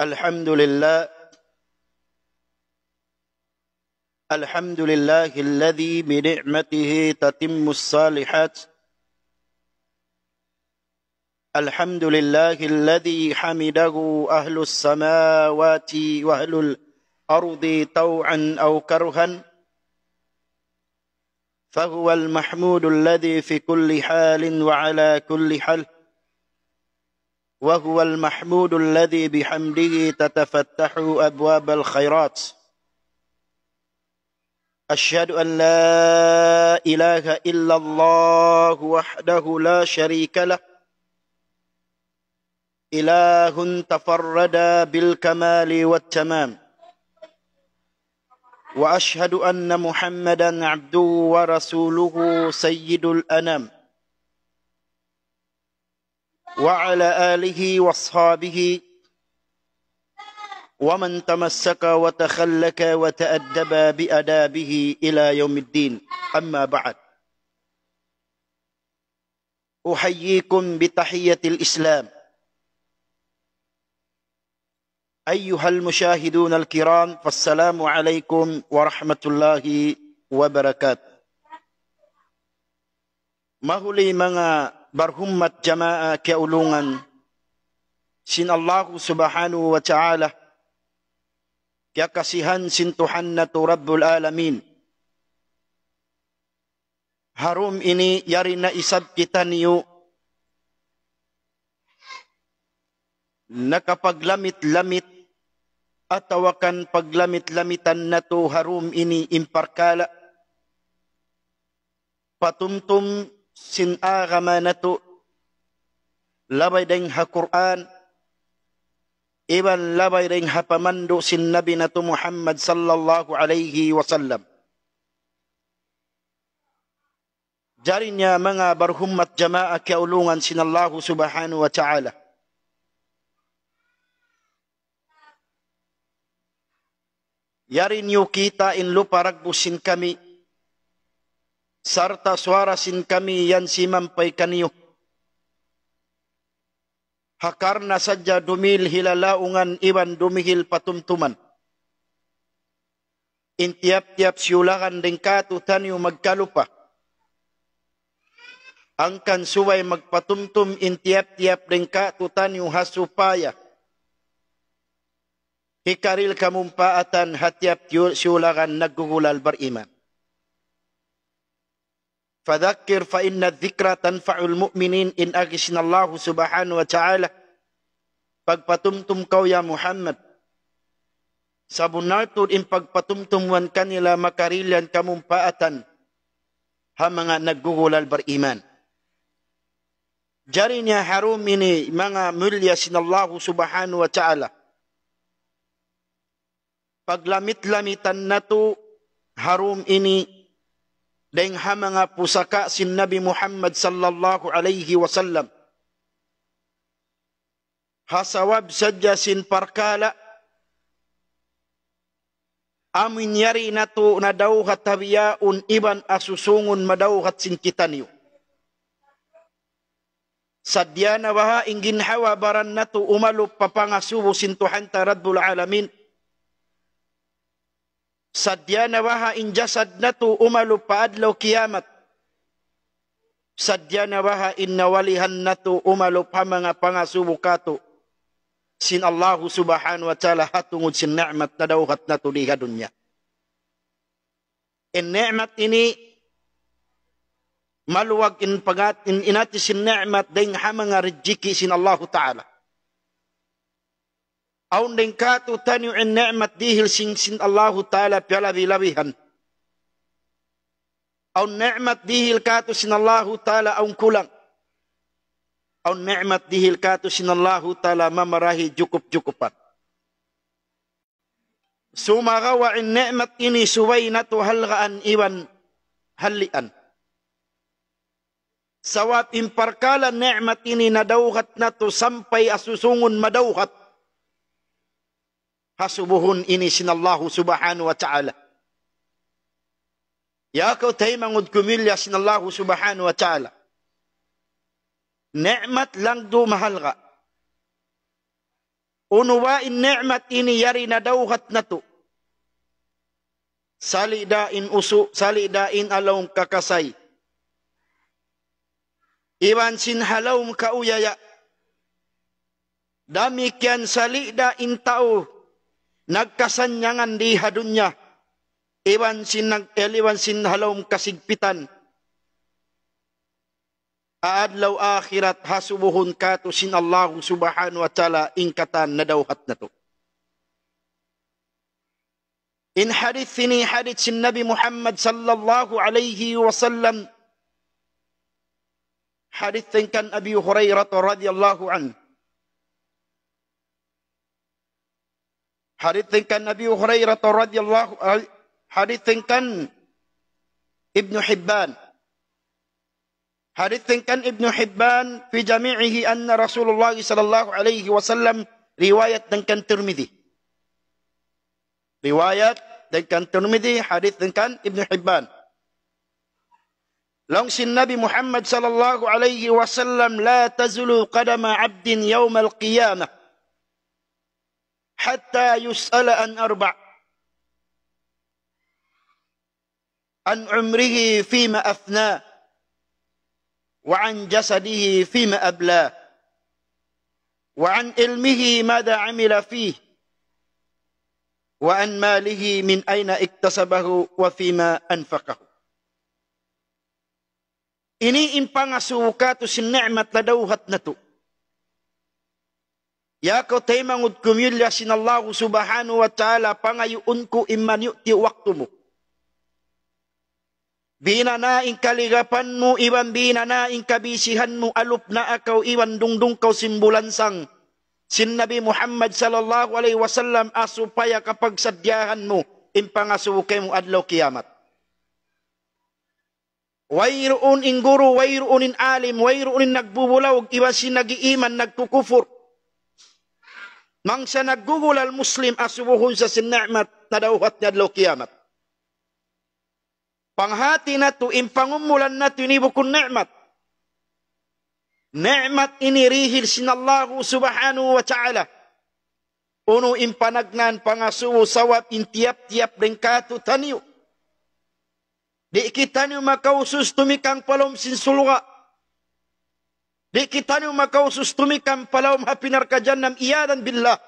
الحمد لله الذي بنعمته تتم الصالحات. الحمد لله الذي حمده أهل السماوات وأهل الأرض طوعا أو كرها، فهو المحمود الذي في كل حال وعلى كل حال، وهو المحمود الذي بحمده تتفتح أبواب الخيرات. أشهد أن لا إله إلا الله وحده لا شريك له، إله تفرد بالكمال والتمام. وأشهد أن محمدا عبده ورسوله سيد الأنام، وعلى آله واصحابه ومن تمسك وتخلك وتأدب بأدابه إلى يوم الدين. أما بعد، أحييكم بتحية الإسلام. أيها المشاهدون الكرام، فالسلام عليكم ورحمة الله وبركاته. Mahuli mga barhummat jamaah keulungan sin Allah subhanahu wa ta'ala, kaya kasihan sin Tuhan na tu Rabbul Alamin. Harum ini yari na isab kita niyo nakapaglamit-lamit at tawakan paglamit-lamitan na to harum ini imparkala patumtum sin agama na to labay deng ha Quran iban labay deng ha pamando sin Nabi na to Muhammad sallallahu alaihi wasallam. Jarinya mga barhummat jamaah kaulungan sin Allah subhanahu wa ta'ala. Yarin yu kita in luparagbusin kami, sarta suarasin kami yan simampay kaniyo. Hakar na sadya dumil hilalaungan iban dumihil patumtuman. Intiap-tiap siulakan deng katutan yu magkalupa. Angkan suway magpatumtum intiap-tiap deng katutan yu hasupaya. Hikaril kamumpaatan hatiap siulakan naggugulal beriman. Fadhakkir fa inna dhikra tanfa'ul mu'minin in agisin Allah subhanahu wa ta'ala. Pagpatumtum kau ya Muhammad. Sabunartud in pagpatumtumuan kanila makarilyan kamumpaatan ha mga naggugulal beriman. Jarinya harum ini mga mulya sin Allah subhanahu wa ta'ala. Paglamit-lamitan na to harum ini deng ha mga pusaka sin Nabi Muhammad sallallahu alaihi wasallam. Hasawab sadya sin parkala amin yari na to na dawhat tabiyaun iban asusungun madawhat sin kitaniyo. Sadya na baha ingin hawa baran na to umalup papangasubo sin Tuhan ta Rabbul Alamin. Sadya na baha in jasad na to umalup paadlaw kiyamat. Sadya na baha in nawalihan na to umalup ha mga pangasubo kato sin Allah subhanahu wa ta'ala hatungod sin ni'mat na dawhat na to liha dunya. In ni'mat ini maluwag in pagat in inati sin ni'mat deng ha mga rejiki sin Allah ta'ala. Aun deng kato tanyo in ni'mat dihil sin Allah ta'ala pialabi-labihan. Aun ni'mat dihil kato sin Allah ta'ala aun kulang. Aun ni'mat dihil kato sin Allah ta'ala mamarahi jukup-jukupan. Sumagawa in ni'mat ini suway na to halgaan iwan halian. Sawat imparkala ni'mat ini nadawhat na to sampay asusungun madawhat. Hasubuhun ini sin Allah subhanahu wa ta'ala. Ya kau tayo mangud kumilya sin Allah subhanahu wa ta'ala. Ni'mat lang do mahal ka. unuwain ni'mat ini yari na dawhat na to. Salidain usu, salidain alawm kakasay. Iwan sin halawm kauyaya. Damikian salidain tao, nagkasanyangan di hadunya. Iwan sin halawm kasigpitan. Aadlaw akhirat hasubuhun katu sin Allah subhanahu wa ta'ala ingkatan na dawhat na to. In hadith ini hadith sin Nabi Muhammad sallallahu alaihi wasallam. Hadith kan Abi Hurairah radhiyallahu an. Hadith kan Abi Hurairah radhiyallahu an. Hadith kan Ibnu Hibban. Hadith kan Ibnu Hibban fi jami'ihi anna Rasulullah sallallahu alaihi wasallam riwayat kan Tirmidzi. Riwayat dengan Tirmidzi, hadis dengan Ibnu Hibban. Langsung Nabi Muhammad sallallahu alaihi wasallam la tazulu qadama 'abdin yawm al-qiyamah hatta yus'ala an arba'. An umrihi fima afna wa an jasadihi fima abla wa an ilmihi madha 'amila fihi wa an malihi min aina iktasabahu wa fima anfaqahu. Ini impangasuka to sin ni'mat na dawhat na to. Ya ko tay mangud kumilya sin Allah subhanahu wa ta'ala pangayuun ko imman yu'ti waktu mo. Binanaing kaligapan mo, iwan binanaing kabisihan mo, alup na akaw, iwan dungdung kaw simbulansang. Sin Nabi Muhammad sallallahu alaihi wasallam asupaya kapag sadyahan mo impangasukay mo adlaw kiyamat. Wayroon in guru, wayroon in alim, wayroon in nagbubulaw, iwan sin nagiiman, nagkukufur. Mangsa naggugul al muslim asubuhon sa sin ni'mat na dawhat niya adlaw kiyamat. Panghati na to, impangumulan na to, inibukon ni'mat. Ni'mat ini rihil sin Allah subhanahu wa ta'ala. Uno impanagnan pangasuo sawat in tiap-tiap dengkatu taniyo. Di kita niyo makausus tumikang palom sin sulwa. Di kita niyo makausus tumikang palom hapinar kajanam iyadan billah.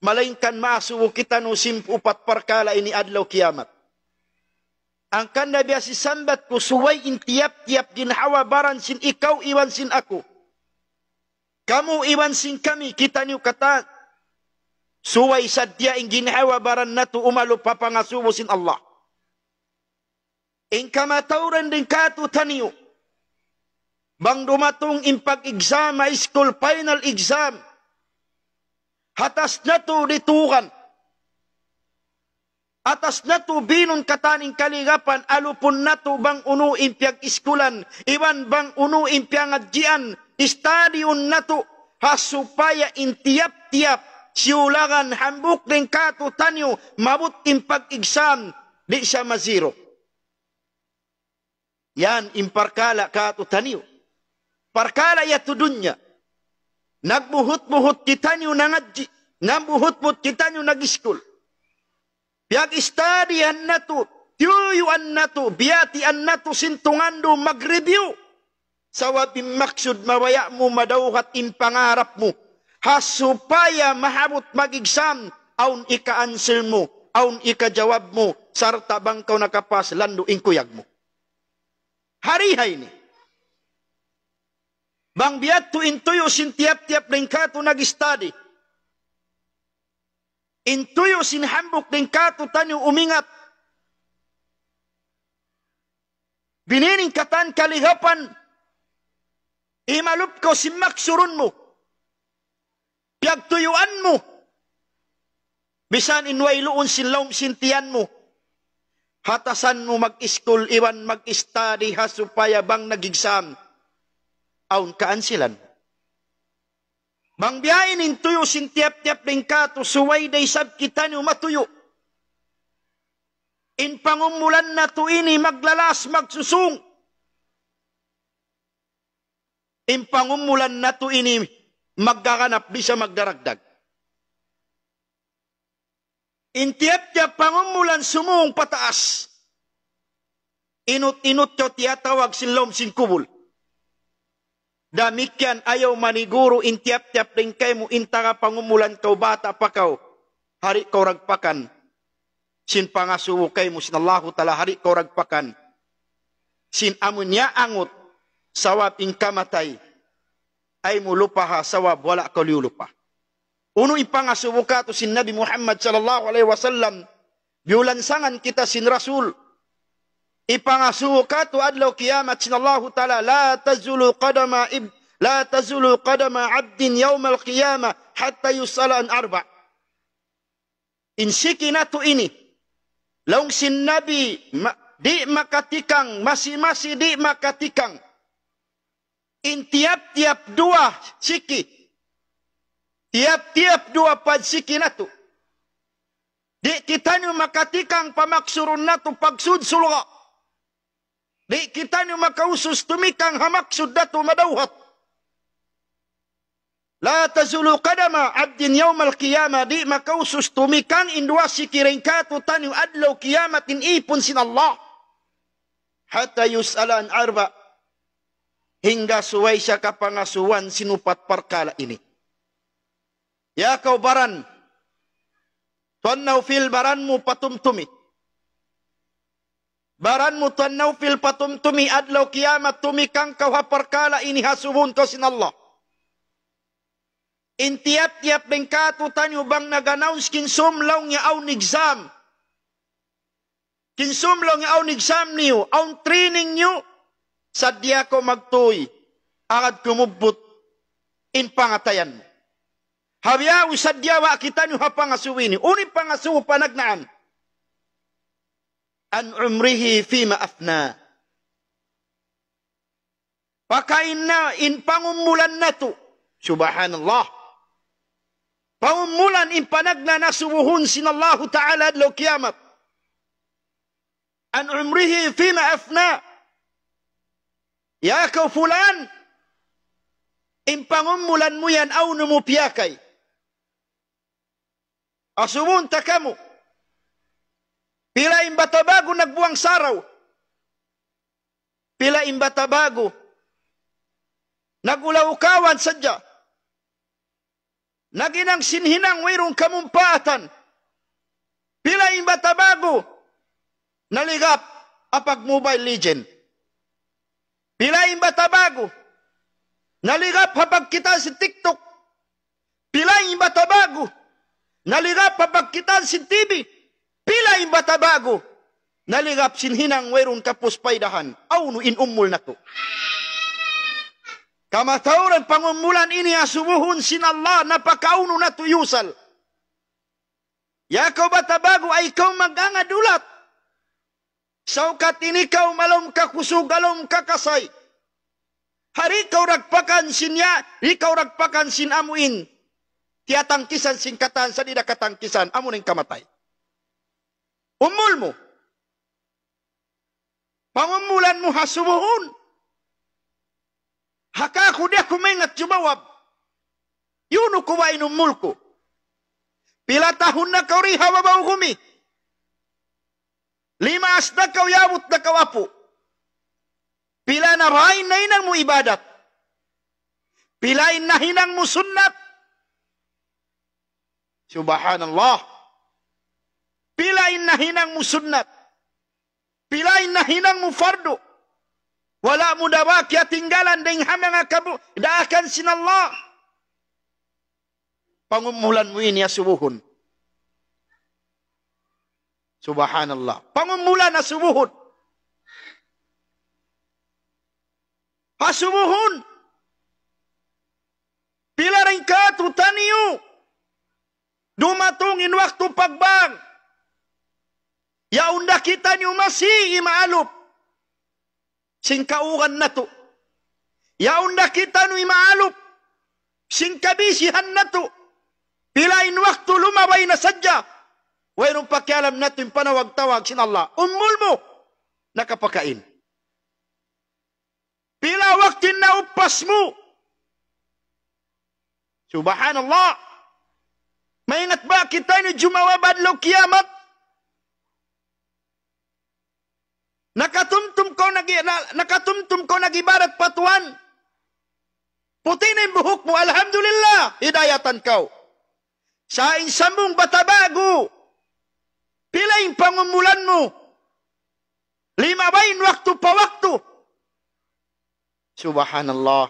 Malainkan maasuo kita no simpupat parkala ini adlaw kiamat. Ang kanda biasi sambat ko suway in tiap-tiap ginhawa baran sin ikaw iwan sin ako. Kamu iwan sin kami kita niyo kata. Suway sadya in ginhawa baran nato umalo papangasubo sin Allah. In kamatauran din kato taniyo. Bang dumatong in pag-exam, school final exam. Hatas na to ditukan. Atas na to binon kataning kaligapan, alupon na to bang unu impiag iskulan, iwan bang unu impiang adjian, istadion na to, hasupaya in tiap-tiap, siulangan hambuk din kato tanyo, mabut impag-exam, di siya mazero. Yan, imparkala kato tanyo. Parkala yato dunya. Nagbuhut-buhut kita nyo nangadji, nagbuhut-buhut kita nyo nag-iskul. Biag istadihan na to, tiyuyuan na to, biyatian na to, sintungando mag-review. Sawabing maksud mawaya mo, madawhat impangarap mo. Hasupaya mahabot mag-exam, aun ika-answer mo, aun ika-jawab mo, sarta bang kaw nakapas, lando inkuyag mo. Harihay ni. Bang biyat to intuyo sin tiap-tiap rin ka to nag-study. Intuyo sin hambok din kato tanyo umingat. Binining katan kaligapan. Imalup ko si maksurun mo. Piyagtuyuan mo. Bisan inwailuon sinlawm sintiyan mo. Hatasan mo mag-iskul, iwan mag-study hasupaya bang nag-exam. Aun kaansilan. Bang biyain intuyo sin tiap-tiap din kato, suway day sab kita nyo matuyo. In pangumulan na to ini, maglalas, magsusung. In pangumulan na to ini, magkakanap, bisa magdaragdag. Intiap-tiap pangumulan sumung pataas. Inut-inut yo tiyatawag sinlom sin kubul. Damikian ayaw maniguro intiap-tiap rin kay mo intara pangumulan kau bata pa kau. Hari kau ragpakan. Sin pangasuwo kay mo sinallahu tala hari kau ragpakan. Sin amunya angot sawab ing kamatay. Ay mo lupaha sawab wala kau liulupa. Uno ipangasuwo ka to sin Nabi Muhammad sallallahu alaihi wasallam. Biulansangan kita sin Rasul. Ipangasuwo ka to adlaw kiamat sinallahu ta'ala. La tazulu qadama abdin yawmal qiyamah hatta yusala an arba. Insiki na to ini. Laung sin Nabi di makatikang, masi-masi di makatikang. Intiap-tiap dua siki. Tiap-tiap dua padsiki na to. Di kita nyo makatikang pamaksurun na to pagsud sulga. Di kita nyo makausus tumikang hamaksud na to madawhat. La tazulu qadama abdin yawmal qiyamah. Di makausus tumikang indua sikiring ka to tanyo adlaw kiyamatin ipon sin Allah. Hatta yus'alan arba. Hingga suway siya kapangasuwan sinupat parkala ini. Ya kau baran, Tuan Naufil baranmu patumtumi. Baranmu Tuan Naufil patumtumi adlaw kiamat tumikang kau haparkala ini hasubun kau sin Allah. Intiap-tiap bengkatu tanyo bang naganaus kinsumlaw nga aw nigzam. Kinsumlaw nga aw nigzam niyo, aw training niyo, sadya ko magtuy, agad kumubot in pangatayan mo. Habya usadya wa kita nyo hapangasuwini. Uni pangasuwo panagnaan. An umrihi fima afna. Pakain na in pangumulan na to. Subhanallah. Pangumulan in panagna na suwuhun sinallahu ta'ala adlaw kiamat. An umrihi fima afna. Ya kau fulan. In pangumulan mo yan aw numupiyakay. Asubun ta kamo. Pila imbatabago nagbuang saraw. Pila imbatabago nagulaw-kawan sadya. Naginang sinhinang wayrong kamumpaatan. Pila imbatabago naligap apag Mobile Legend. Pila imbatabago naligap hapag kita si TikTok. Pila imbatabago naligap papagkitan sin TV. Pila imbatabago. Naligap sinhinang wayron kapos paydahan. Awno inumul na to. Kamatauran pangumulan ini asubuhun sin Allah. Napakauno na to yusal. Yakaw batabago ay ikaw mag-angadulat. Saukat inikaw malom kakusug alom kakasay. Hari ikaw ragpakan sinya. Ikaw ragpakan sin amuin. Tiyatangkisan singkatan sa di nakatangkisan, amo ning kamatay. Umul mo. Pangumulan mo hasubuhon. Haka ko dia kumengat jumawab. Yuno ko wa inumul ko. Pila tahun na kau riha wabaw humi. 5 asda kau yabut na kau apo. Pila na rain na inang mo ibadat. Pila na hinang mo sunnat. Subhanallah. Pilain na hinang mo sunnat. Pilain na hinang mo fardo. Wala mo dawa kaya tinggalan ding hamang daakan sin Allah. Pangumulan mo ini asubuhon. Subhanallah. Pangumulan asubuhon. Asubuhon. Pila rin ka tutaniyo. Dumatungin waktu pagbang. Yaunda kita niyo masih imaalup. Singkauran na to. Yaunda kita niyo imaalup. Singkabisihan na to. Pilain waktu lumabay na sadya. Wairong pakialam na to yung panawag-tawag sin Allah. Umul mo. Nakapakain. Pila waktu na upas mo. Subhanallah. Maingat ba kita ni jumawa badlo kiamat? Nakatumtum ko nagibarat patuan. Puti na yung buhok mo, alhamdulillah, hidayatan kau. Sa insambong batabago, pila yung pangumulan mo. 5 waktu pa waktu. Subhanallah.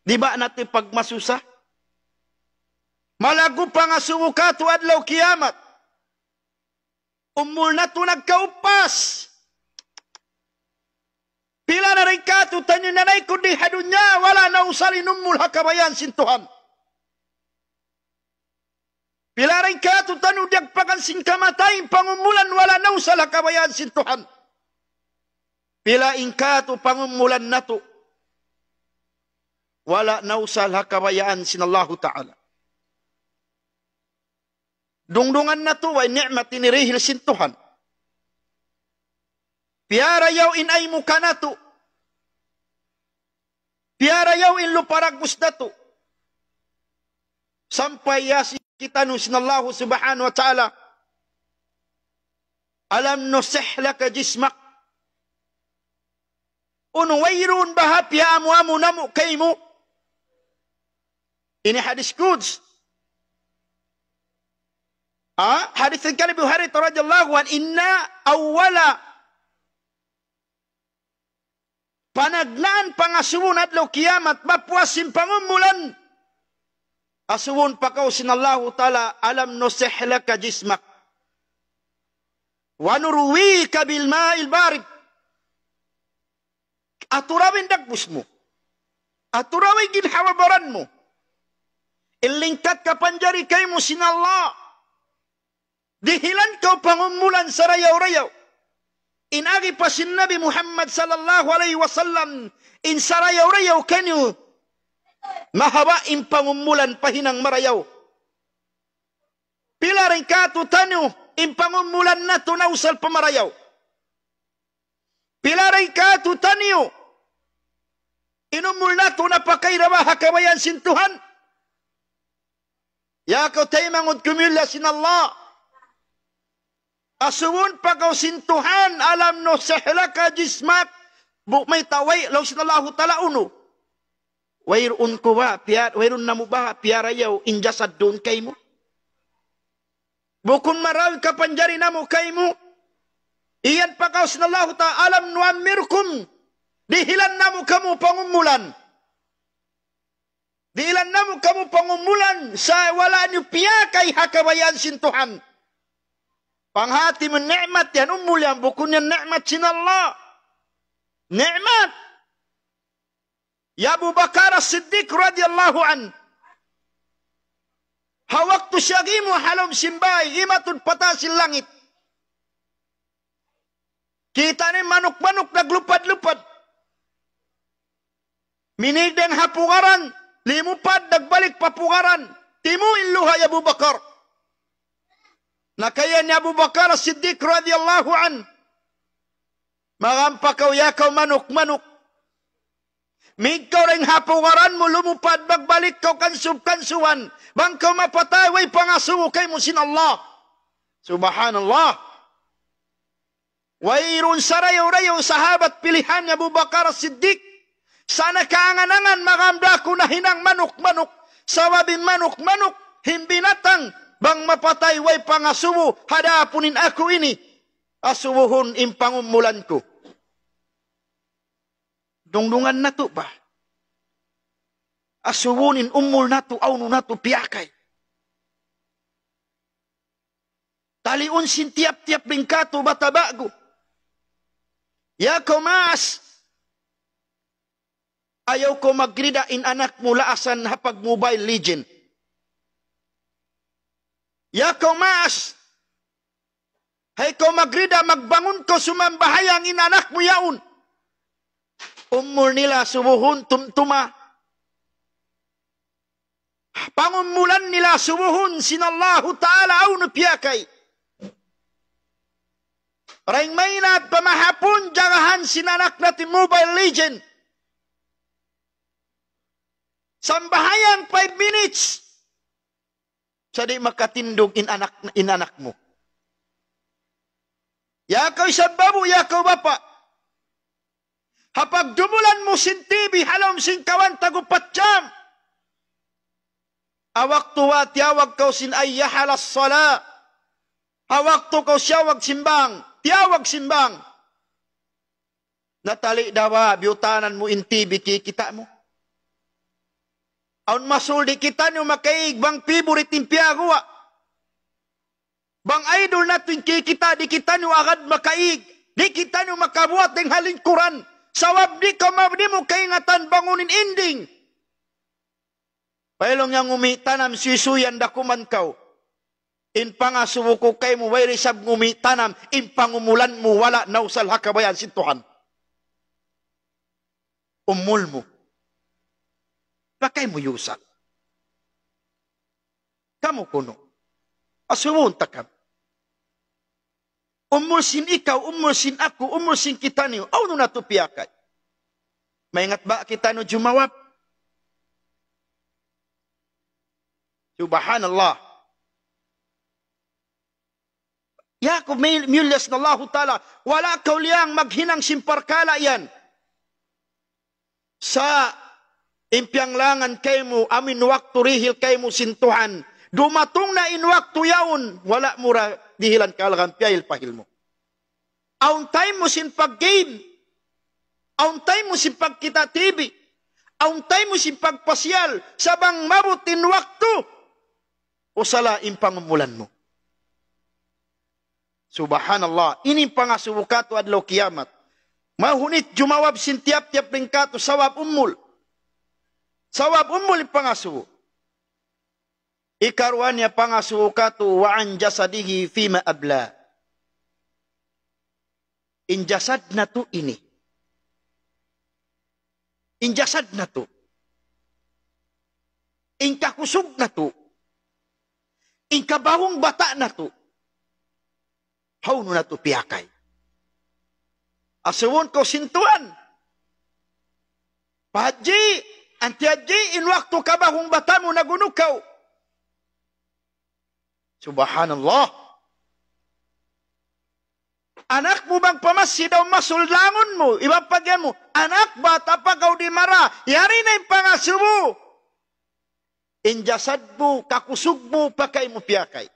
Di ba natin pagmasusah? Malago pa nga suwukato adlaw kiamat. Umul na to nagkaupas. Pila na rin kato, tanyo nanay kundi hadunya, wala na usalin umul hakabayan sintuhan. Pila rin kato, tanyo diagpakan singkamatay, pangumulan, wala na usal hakabayan sintuhan. Pila ingkato, pangumulan na to, wala na usal hakabayaan sinallahu ta'ala. Dungdungan na to, ay ni'mat tinirihil sintuhan. Piara yaw in ay muka na to. Piara yaw in luparagmus na to. Sampay yasi kita no sinallahu subhanahu wa ta'ala. Alam no sehlaka jismak. Unwayrun bahap ya amu namu kaymu. Ini hadis Quds. Hadis yang Bukhari radhiyallahu an, inna awwala panaglaan pangasuwon adlaw kiamat, mapuasin pangumulan. Asuwon pa kau sinallahu ta'ala, alam no sehlaka jismak. Wanurwika bil ma'il barid. Aturawin dagbus mo. Aturawin ginhawabaran mo. Ilingkat ka panjari kay mo sinallah. Dihilan kau pangumulan sa rayaw-rayaw. Inagi pa si Nabi Muhammad sallallahu alaihi wasallam, in sarayaw-rayaw kanyo, mahaba in pangumulan pahinang marayaw. Pila rin kato tanyo, in pangumulan na to nausal pamarayaw. Pila rin kato tanyo, inumul na to napakairabaha kabayan sintuhan. Yakaw tayo mangod kumila sinallah. Asuwon pa kau sintuhan, alam no sehlaka jismak, may taway, law sinallahu ta'ala uno. Wairun ko ba, wairun na mo ba, piyarayaw, injasad doon kay mo? Bukun marawi ka panjari na mo kay mo, iyan pa kau sinallahu ta'ala, alam no amirkum, dihilan na mo kamo pangumulan. Dihilan na mo kamo pangumulan, sa wala niyo piya kay hakabayan sintuhan. Panghati mo ni'mat yan, umul yan, bukun yan ni'mat sinallah. Ni'mat. Ya Abu Bakar As-Siddiq radiyallahu an. Hawak tu syagimu halom simbay, imatun patasil langit. Kita ni manuk-manuk naglupad-lupad. Minigdeng hapugaran, limupad nagbalik papugaran. Timuin luha ya Abu Bakar. Nakaya ni Abu Bakar As-Siddiq radhiyallahu an. Magampa kau yakaw manuk-manuk. Migkaw ring hapugaran mo, lumupad, magbalik kau kansub-kansuan. Bang kau mapatay, way pangasuo kay mo sin Allah. Subhanallah. Wairun sarayaw-rayaw sahabat pilihan ni Abu Bakar As-Siddiq. Sana kaanganangan magamda ko na hinang manuk-manuk. Sawabin manuk-manuk, himbinatang. Bang mapatay way pangasubo, hadapunin ako ini. Asubuhon impangumulan ko. Dungdungan na to ba? Asubunin umul na to, awno na to, piyakay. Taliun sin tiap-tiap bingkato batabago. Ya kumas. Ayaw ko magridain anak mula asan hapag Mobile Legend. Ya kau mas, hay kau magrida magbangun ko sumambahayang inanak mo yaun. Umul nila subuhun tumtuma. Pangumulan nila subuhun sinallahu ta'ala au nupiyakay. Raing mainat pamahapon jagahan sinanak natin Mobile Legend. Sambahayang 5 minutes. sa di makatindog inanak mo. Yakaw isang babu, yakaw bapa. Hapag dumulan mo sin TV, halom sin kawan tagupat jam. Awak tuwa tiyawag kau sin ayyahalas sala. Awak tu kau siyawag simbang, tiyawag simbang. Natali dawa, biutanan mo in TV kikita mo. Aun masul di kita nyo makaig, bang favorite timpiagawa. Bang idol natin kikita, di kita nyo agad makaig. Di kita nyo makabuat ng halingkuran. Sawab di ka mabdi mo kaingatan bangunin ending. Pailong yang umitanam sisuyan dakuman kau. In pangasubo ko kay mo, way risab ngumitanam, in pangumulan mo, wala nausal hakabayan si Tuhan. Umul mo. Bakay mo yusan. Kamu kuno. Asuwon takam. Umulsin ikaw, umulsin ako, umulsin kita niyo. Aw no natupiyakay. Maingat ba kita no jumawab? Subhanallah. Yakub milyas na Allah Ta'ala. Wala kauliyang maghinang simparkala yan. Sa impyang langan kay mo, amin waktu rihil kay mo sintuhan. Dumatong na in waktu yaon, wala mura dihilan kalagan piyahil pahil mo. Aun time mo sin pag-game. Aun time mo sin pagkita TV. Aun time mo sin pagpasyal. Sabang mabutin waktu. O sala impangumulan mo. Subhanallah. Ini pangasubukato adlaw kiamat. Mahunit jumawab sin tiap-tiap ringkato sawab umul. Sawab umul pangasubu. Ikarwannya pangasukatu wa an jasadihi fima abla. In jasad na to ini. In jasad na to. In kakusog na to. In kabawong bata na to. How no na to piyakay. Asuwon ko sintuan. Pahaji, antihaji, in waktu kabahong bata mo nagunukaw. Subhanallah. Anak mo bang pamasi daw masuldangon mo? Ibapagyan mo, anak bata pa kau di mara. Yari na yung pangasubo. Injasad mo, kakusog mo, pakay mo piyakay.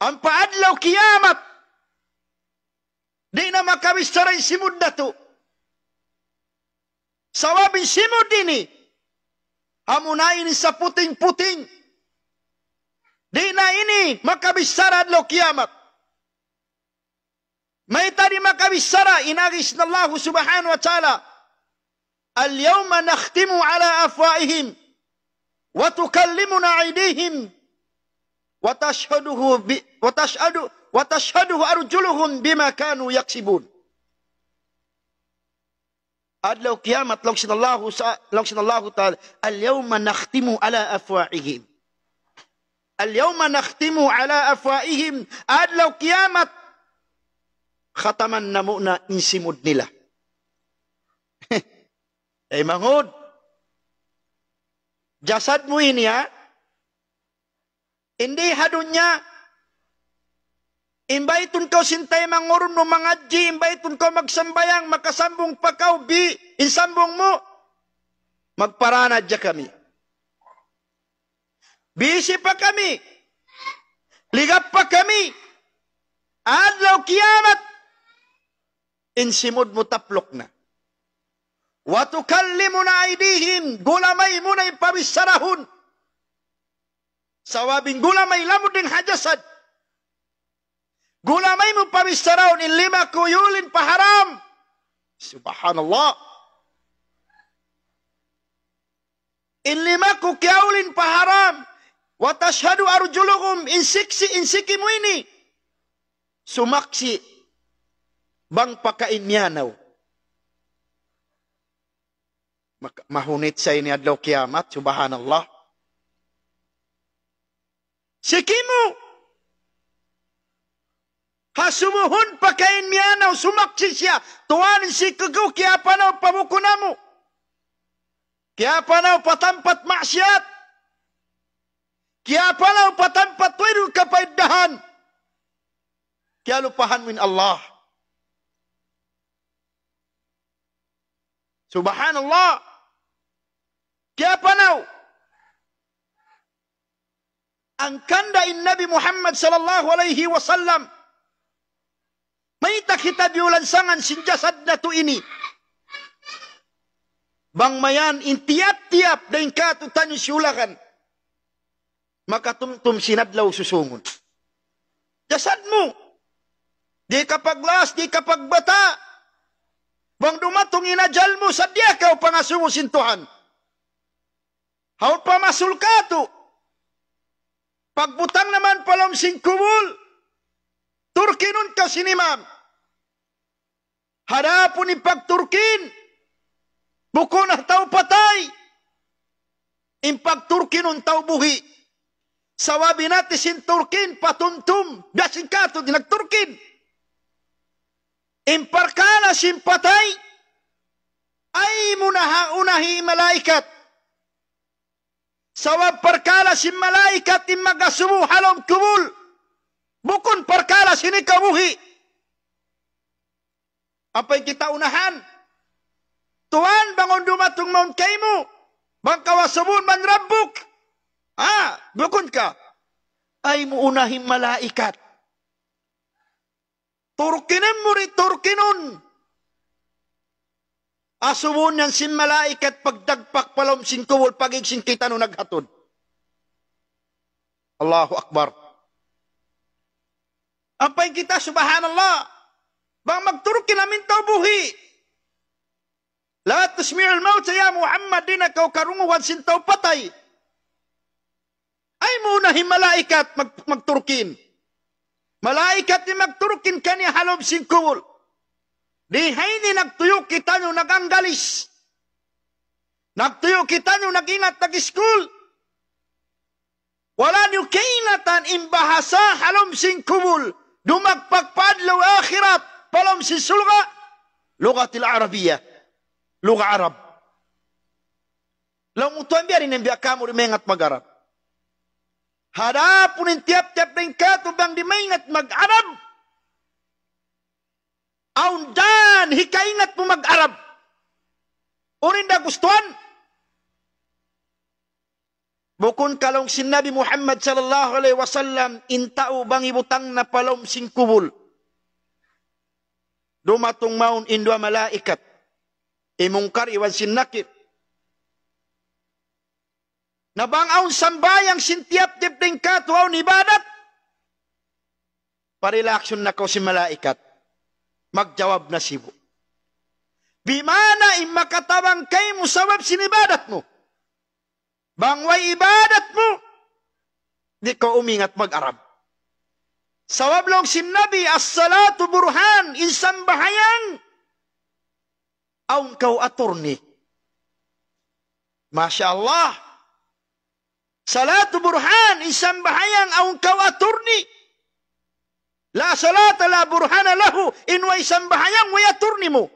Ang paadlaw kiyamat. Di na makawistaray simud na to. Sawabin simud dini. Hamunayin sa puting-puting. Di na ini makabisara adlaw kiamat. May tadi makabisara inagis na Allah subhanahu wa ta'ala. Al-yawma nakhtimu ala afwaihim wa tukallimuna aydihim wa tashhaduhu arjuluhum bima kanu yaksibun. Adlaw kiamat langsin Allah ta'ala. Al-yawma nakhtimu ala afwaihim. Al-yawma nakhtimu ala afwaihim. Adlaw kiamat. Khataman na muna insimud nila. Eh mangod. Jasad mo ini ha. Hindi hadun niya. Imbaytun ko sintay mangurun no mangadji. Imbaytun ko magsambayang. Makasambong pakaw bi. Insambong mo. Magparanad dya kami. Busy pa kami. Ligap pa kami. Adlaw kiamat. Insimod mo taplok na. Watukallimuna aydihim. Gulamay mo na ipabisarahun. Sawabing gulamay lamod ng hajasad. Gulamay mo pabisarahun. In 5 kuyulin paharam. Subhanallah. In 5 kukyawlin paharam. Watashhadu arjuluhum. Insiki mo ini. Sumaksi. Bang pakain miyanaw. Mahunit sa ini adlaw kiamat. Subhanallah. Sikimu. Hasumuhun pakain miyanaw. Sumaksi siya. Tuwanin si kugu. Kaya panaw pamukunamu. Kaya panaw patampat maksiat. Kaya pala upatan patwiru kapaiddahan. Kaya lupahan min Allah. Subhanallah. Kaya panaw. Ang kandain Nabi Muhammad sallallahu alaihi wasallam. May takita biulansangan sin jasad na to ini. Bang mayan intiap-tiap dahin katutan yung siulakan. Makatumtum sinadlaw susungon. Jasad mo. Di kapaglas, di kapagbata. Bang dumatong inajal mo, sadya ka o pangasumo sintuhan. Haw pamasul ka to. Pagbutang naman palom singkubul. Turkinun ka sinimam. Harapon ni pagturkin. Buko na tao patay. Impagturkinun tao buhi. Sawabi natin sin turkin patuntum. Gasing ka to dinagturkin. Imparkala sin patay. Ay unahi malaikat. Sawab parkala sin malaikat imagasumu halom kubul. Bukon parkala sini kabuhi. Apa yang kita unahan? Tuhan bangun dumatong maun kaimu. Bang kawasabun man rabbuk. Bukon ka. Ay mo unahin malaikat. Turkinin mo rin turkinun. Asubun yan sin malaikat pagdagpak palom sin kuwol pagigsin kita no naghatod. Allahu Akbar. Apay kita subhanallah. Bang magturkin namin tao buhi. La tusmi'ul maut ya Muhammad din ikaw karunguhan sin tao patay. Ay munahin malaikat magturkin. Malaikat ni magturkin kanya halom sin kuwol. Dihay ni nagtuyok kita nyo naganggalis. Nagtuyok kita nyo nagingat nag-school. Wala nyo kainatan imbahasa halom sin kubul. Dumagpagpadlaw akhirat. Palom sin sulga. Lugatil Arabiya. Luga Arab. Lang utuan biya rin ang biya kamo rimengat mag-Arab. Harapon yung tiap-tiap ng katubang di maingat mag-Arab. Aundan, hikaingat mo mag-Arab. Urin na gustuhan. Bukon kalong sinabi Muhammad sallallahu alaihi wasallam, intao bang ibutang na palom singkubul. Dumatong maun indwa malaikat. Imungkar iwan sinakit. Nabangaon sambayang sintiap-tip ng katuaw ni ibadat. Parilaksyon na ko si malaikat. Magjawab na sibo. Bimana imakatabang kay mo sawab sinibadat mo. Bangway ibadat mo. Di ko umingat mag-Arab. Sawab lang sinabi, as-salatu burhan, isang bahayang. Aun kau aturni. Masya Allah. Salatu burhan, isang bahayang, aun kau aturni. La salata la burhana lahu inwa isang bahayang wayaturni mo.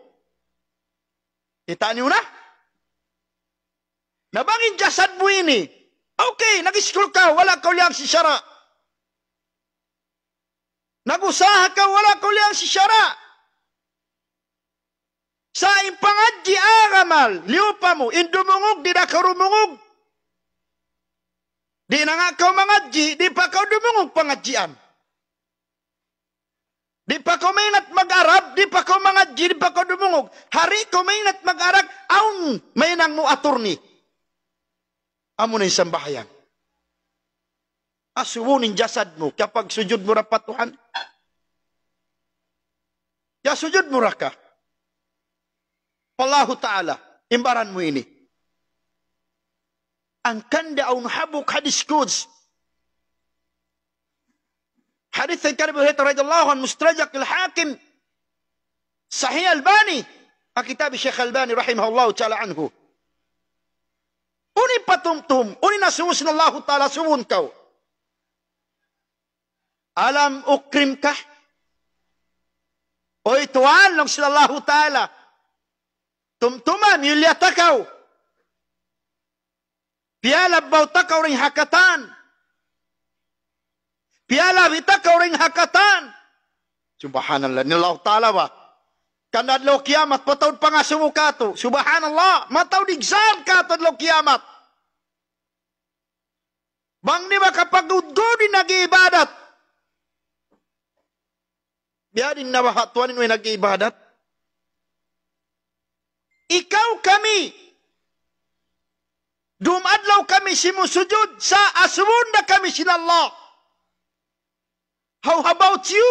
Kita niyo na? Nabangin jasad mo ini. Okay, nag-school ka, wala ka uliang si Syara. Nag-usaha ka, wala ka uliang si Syara. Sa impangadji agamal, liupa mo, indumungog, di na ka rumungog. Di na nga ka mangadji, di pa ka dumungog pangadjian. Di pa ko mainat mag-Arab, di pa ko mangadji, di pa ko dumungog. Hari ko mainat mag-Arab, aun may nang mo aturni. Amo na yung sambahayan. Asubunin jasad mo, kapag sujud mo rapat Tuhan. Ya sujud mo raka. Allahu Ta'ala, imbaran mo ini. Ang kanda aun habuk hadis kuds. حديث كان ابو هريره رضي الله عنه مستدرك الحاكم صحيح الباني كتاب الشيخ الباني رحمه الله تعالى عنه uni patumtum uni nasusun Allah taala suwun kau alam ukrim kah oy tuan lang sila Allah taala tumtuman yulyata kau piala baw takaw ring hakatan Piala bita ka ring hakatan. Subhanallah. Ni Allah Ta'ala ba? Kanadlaw kiamat, patawd pa nga sumukato. Subhanallah. Matawd igsan ka tadlaw kiamat. Bang ni ba kapag udgodin nag-iibadat? Biyadin na bahatuanin mo nag-iibadat? Ikaw kami. Dumadlaw kami simusujud sa asubun na kami sinallah. How about you?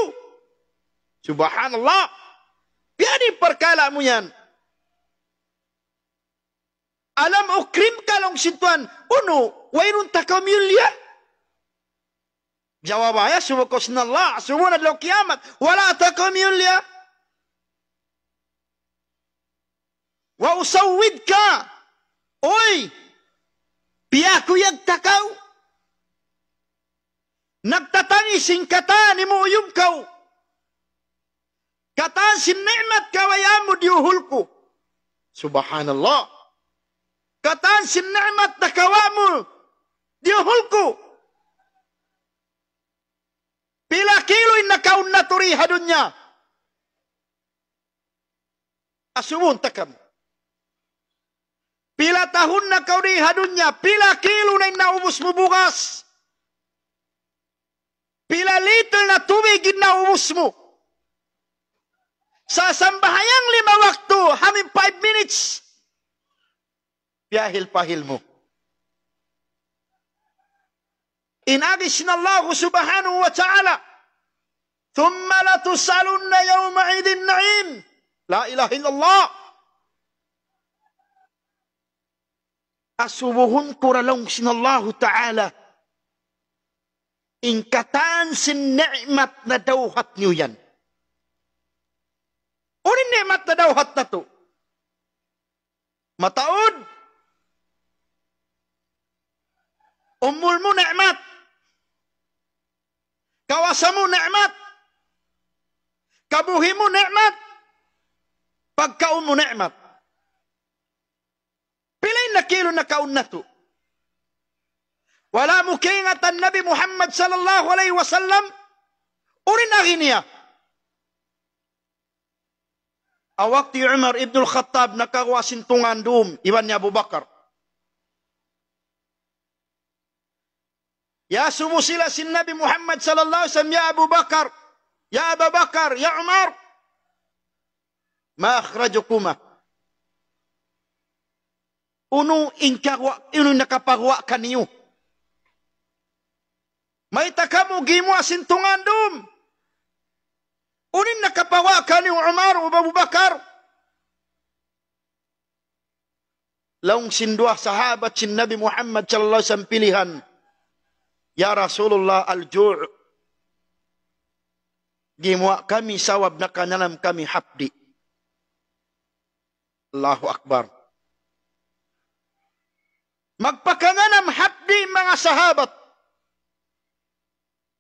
Subhanallah. Biyadin perkala mo yan. Alam o krim kalong sintuan. Uno, wairun takamilya. Jawab ayah, subhanahu sinallah. Subhanahu adlaw kiamat. Wala takamilya. Wa usawid ka. Oy, piyaku yag takaw. Nagtatangising kata ni mo uyum kau. Kataan sin ni'mat kawayamu diuhul ko. Subhanallah. Kataan sin ni'mat na kawamu diuhul ko. Pila kilo'y nakaun na turiha dunya. Asubun takam. Pila tahun na kauriha dunya. Pila kilo na naubos mo bukas. Pila little na tubig naubos mo. Sa sambahayang 5 waktu, haming 5 minutes, pahil mo. Inagis na Allah subhanahu wa ta'ala, thumma latus'alunna yawma idin na'im. La ilaha illallah. Asubuhun kuralong sinallahu ta'ala. Ingkatan sin ni'mat na dawhat niyo yan. Unin ni'mat na dawhat na to. Mataod. Umul mo ni'mat. Kawasa mo ni'mat. Kabuhi mo ni'mat. Pagkaon mo ni'mat. Pilay na kilo na kaun na to. Wala mo kaingatan Nabi Muhammad sallallahu alaihi wasallam. Urin agin niya. Awakti Umar ibn al-Khattab nakawasin tungan dum. Iban niya Abu Bakar. Ya sumu sila sin Nabi Muhammad sallallahu alaihi wasallam. Ya Abu Bakar. Ya Abu Bakar. Ya Umar. Ma akhrajukuma. Unu nakapagwa kaniyo. May takamu gimu asintungan dum. Unin nakapawa kaniyo Umar o Abu Bakar. Laung sindua sahabat sin Nabi Muhammad sallallahu alaihi wasallam pilihan. Ya Rasulullah al-ju'. Gimu kami sawab na kananam kami hapdi. Allahu Akbar. Magpakanganam hapdi mga sahabat.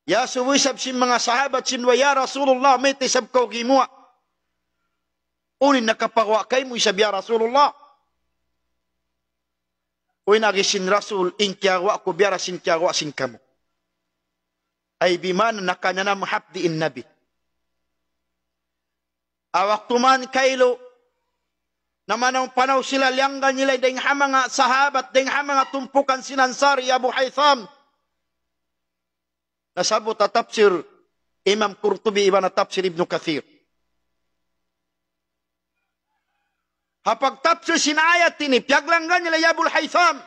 Ya suwisab sin mga sahabat sinwa ya Rasulullah may tisab ko gimua. Unin nakapagwa kay mo isab ya Rasulullah. Uy nagisin Rasul inkyagwa ko biara sin kyagwa sin kamo. Ay biman nakananam hapdi in Nabi. Awaktuman kaylo naman ang panaw sila lianggan nila ding hamanga sahabat, ding hamanga tumpukan sinansari Abu Haytham. Nasabot na tafsir Imam Qurtubi iba na tafsir Ibn Kathir. Hapag tafsir sinayat ini, piaglanggan nila Abu Haytham.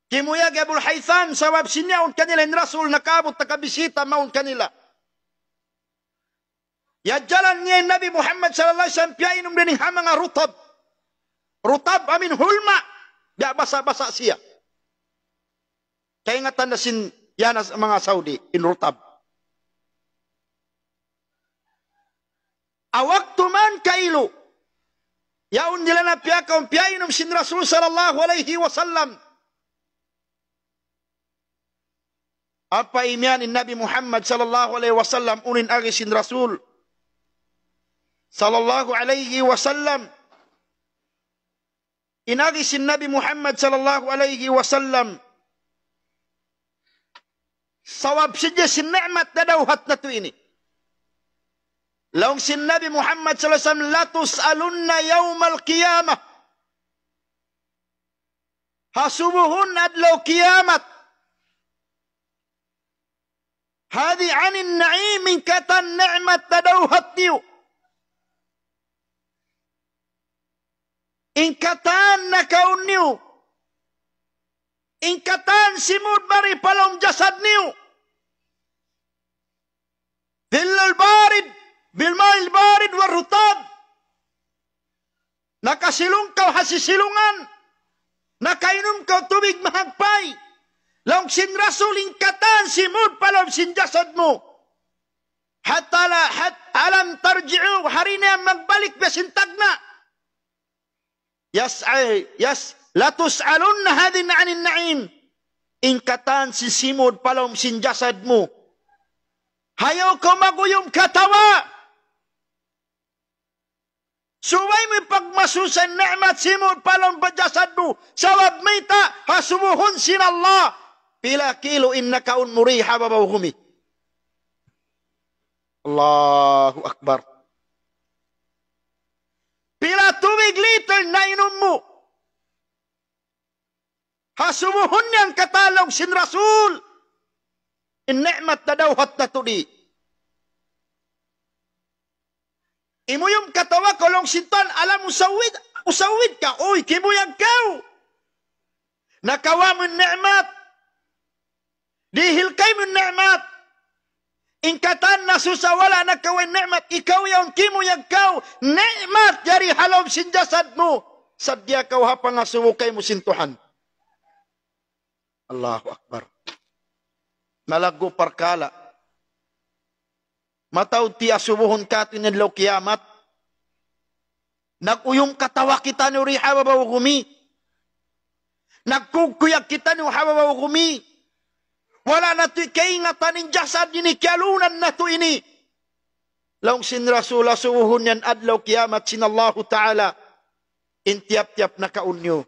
Kimuyag Abu Haytham, sawab sinyaon kanila in Rasul nakabot nakabisita maun kanila. Ya jalan niya Nabi Muhammad sallallahu alaihi wasallam piyainum din hamanga rutab. Rutab amin hulma. Ya basa-basa siya. Kaya nga tandasin yan mga Saudi in rutab. Awak tuman kailo. Yaun nila na piyakaw piyainum sin Rasul sallallahu alaihi wasallam. Apa imyan in Nabi Muhammad sallallahu alaihi wasallam unin agi sin Rasul sallallahu alaihi wasallam. Inagi sin Nabi Muhammad sallallahu alaihi wasallam. Sawab saja sin nikmat na dawhat na to ini. Laung sin Nabi Muhammad sallallahu alaihi wasallam, la tus'alunna yawmal qiyamah. Hasubuhun adlaw kiamat. Hadi anin na'im min katan ni'mat na dawhat niyo. Ingkatan na kaun niyo. Ingkatan simud bari palong jasad niyo. Dhillul barid, bilmail barid warutab. Nakasilong kau hasisilungan. Nakainom kau tubig mahagpay. Laong sin rasul ingkatan simud palong sin jasad mo. Hatta alam tarji'u, hari na magbalik besintag na. La tus'alunna hadin anin na'im. Ingkatan si simod palom sin jasad mo. Hayaw ko maguyong katawa. Suway mo pagmasusan ni'mat simod palom pa jasad mo. Sawab mita hasubuhun sin Allah. Pila kilo innakaun muriha babaw humi. Allahu Akbar. Pila tubig liter na inom mo. Hasumuhun niyang katalog sin Rasul. In-ni'mat na dawhat na tudi. Imo yung katawa kolong sinton, alam usawid ka. Uy, kimuyag kaw. Nakawa mo ni'mat. Dihil kay mo ni'mat. Ingkatan na susawala na kawin ni'mat. Ikaw yung kimuyag kaw. Ni'mat yari halob sin jasad mo. Sadya kaw hapang asumukay mo sintuhan. Allahu Akbar. Malago parkala. Mataw ti asubuhon ka tinadlaw kiamat. Naguyong katawa kita ni uri hawabaw gumi. Nagkugkuyak kita ni hawabaw gumi. Wala na to'y kaingatan ng jasad ni kialunan na to ini. Laong sin Rasul asubuhon yan adlaw kiamat sin Allahu Ta'ala. Intiap-tiap na kaunyo.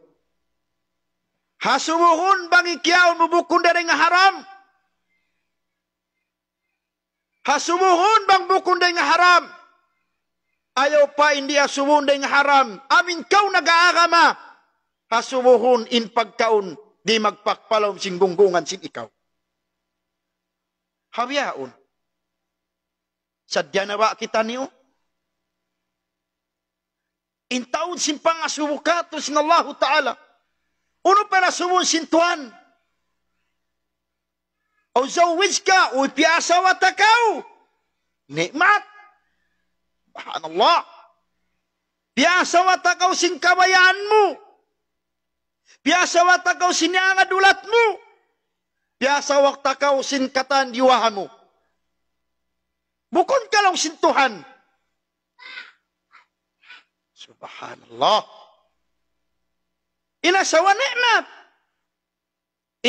Hasubuhun bang ikiyaw mubukun dari nga haram. Hasubuhun bang bukun dari nga haram. Ayaw pa hindi asubuhun dari nga haram. Amin kau nag-aagama. Hasubuhun in pagkaon di magpakpalom sing gunggungan sin ikaw. Habiyaon. Sadya na ba kita niyo? In taon sin pangasubukato sin Allahu Ta'ala. Uno para subon sintuan. O zawis ka, o piyasa watakaw. Nikmat. Subhanallah. Piyasa watakaw sin kabayaan mo. Piyasa watakaw sin yangadulat mo. Piyasa watakaw sin katan diwahan mo. Bukon ka lang sintuhan. Subhanallah. Inasawa ni'mat.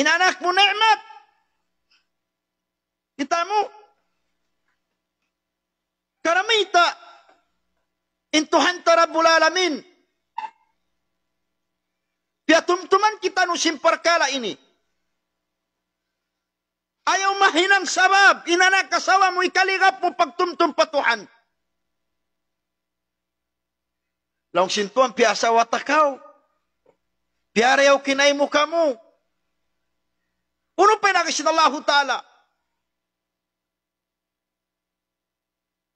Inanak mo ni'mat. Kita mo. Karamita. Intuhan ta Rabbul Alamin. Piatumtuman kita no simparkala ini. Ayaw mahinang sabab. Inanak kasawa mo ikaligap mo pagtumtum patuhan. Laong sintuan piasa watakaw. Piarayaw kinay mo ka mo. Uno pa nakasin Allahu Ta'ala.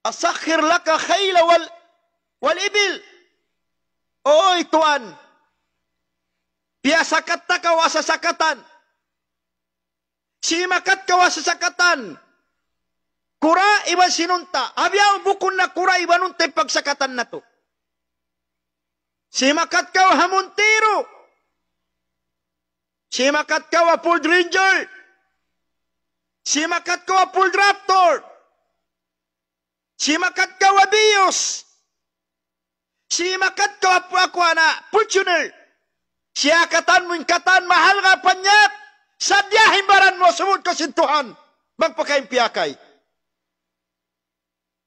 Asakhir laka khayla wal ibil. Oy, tuan. Piasakat na kawa sa sakatan. Simakat kawa sa sakatan. Kura iba sinunta. Abyaw bukon na kura iba nunta pagsakatan na to. Simakat kawa hamuntiro. Simakat kawa Ford Ranger. Simakat kawa Ford Raptor. Simakat kawa Bios. Simakat kawa Aquana Fortuner. Siyakatan mo katan mahal nga panyak. Sadya himbaran mo sumud kasintuhan. Magpakain piyakay.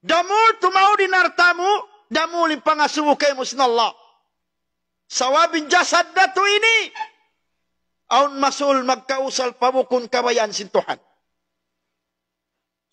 Damul tumaw din artamu. Damulin pangasubukay mo sinallah. Sawabin jasad na to ini. Aun masul magkausal pabukon kabayan sintuhan.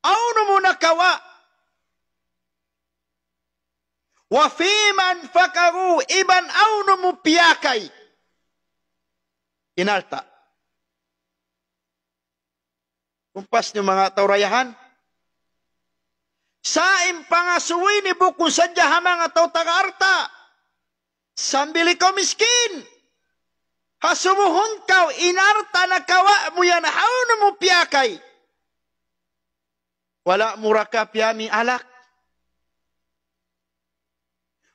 Auno mo nakawa. Wa fiman fakaru iban auno mo piyakay. Inarta. Kumpas niyo mga taurayahan. Sa impangasuwi ni bukong sadya mga tao taga-arta. Sambili ko miskin. Hasumuhon kaw, inarta na kawa mo yan. Auno mo piyakay. Wala muraka piyami alak.